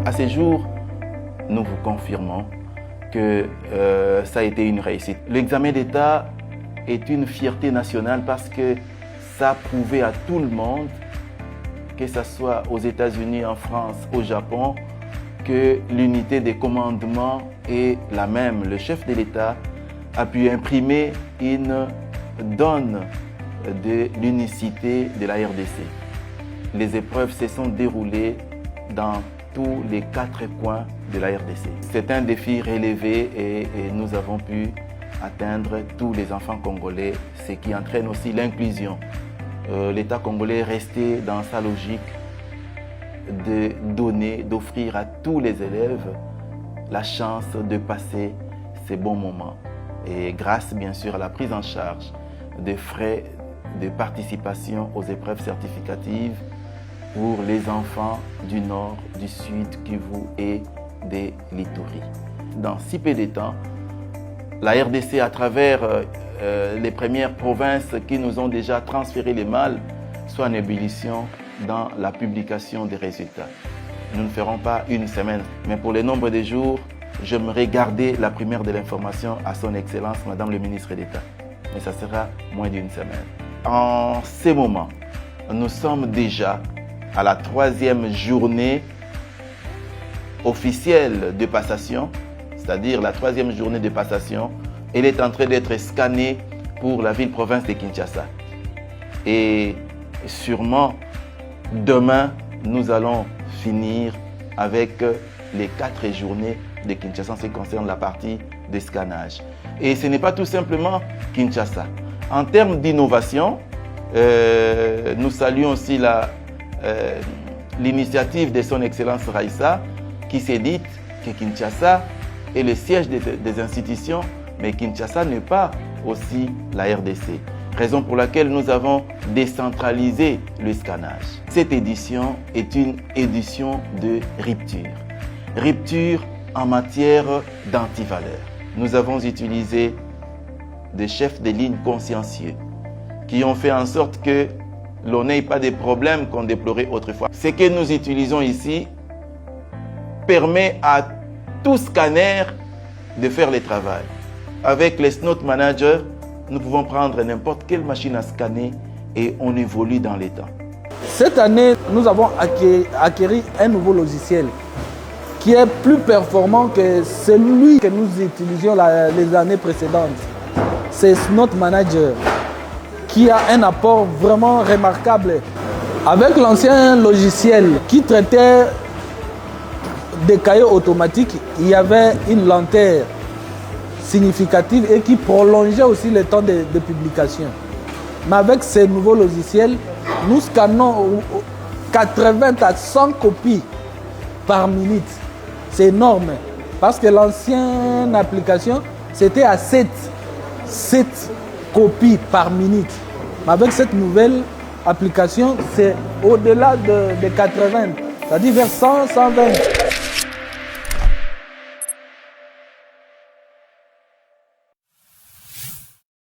À ce jour, nous vous confirmons que ça a été une réussite. L'examen d'État est une fierté nationale parce que ça a prouvé à tout le monde, que ce soit aux États-Unis, en France, au Japon, que l'unité des commandements est la même. Le chef de l'État a pu imprimer une donne de l'unicité de la RDC. Les épreuves se sont déroulées dans tous les 4 coins de la RDC. C'est un défi relevé et nous avons pu atteindre tous les enfants congolais, ce qui entraîne aussi l'inclusion. L'État congolais est resté dans sa logique de donner, d'offrir à tous les élèves la chance de passer ces bons moments. Et grâce bien sûr à la prise en charge des frais de participation aux épreuves certificatives pour les enfants du Nord, du Sud, Kivu et des Lituri. Dans si peu de temps, la RDC, à travers les premières provinces qui nous ont déjà transféré les malles, soit en ébullition dans la publication des résultats. Nous ne ferons pas une semaine, mais pour le nombre de jours, j'aimerais garder la primaire de l'information à son Excellence, Madame le ministre d'État. Mais ça sera moins d'une semaine. En ces moments, nous sommes déjà à la 3e journée officielle de passation, c'est-à-dire la 3e journée de passation. Elle est en train d'être scannée pour la ville-province de Kinshasa. Et sûrement, demain, nous allons finir avec les 4 journées de Kinshasa en ce qui concerne la partie de scannage. Et ce n'est pas tout simplement Kinshasa. En termes d'innovation, nous saluons aussi l'initiative de son Excellence Raissa qui s'est dit que Kinshasa est le siège des institutions, mais Kinshasa n'est pas aussi la RDC. Raison pour laquelle nous avons décentralisé le scannage. Cette édition est une édition de rupture. Rupture en matière d'antivaleurs. Nous avons utilisé des chefs de ligne consciencieux qui ont fait en sorte que l'on n'ait pas de problèmes qu'on déplorait autrefois. Ce que nous utilisons ici permet à tout scanner de faire le travail. Avec les Snot Manager, nous pouvons prendre n'importe quelle machine à scanner et on évolue dans les temps. Cette année, nous avons acquis un nouveau logiciel qui est plus performant que celui que nous utilisions les années précédentes. C'est Snot Manager qui a un apport vraiment remarquable. Avec l'ancien logiciel qui traitait des cahiers automatiques, il y avait une lenteur significative et qui prolongeait aussi le temps de publication. Mais avec ces nouveaux logiciels, nous scannons 80 à 100 copies par minute. C'est énorme parce que l'ancienne application, c'était à 7 copies par minute. Mais avec cette nouvelle application, c'est au-delà de 80, c'est-à-dire vers 100, 120.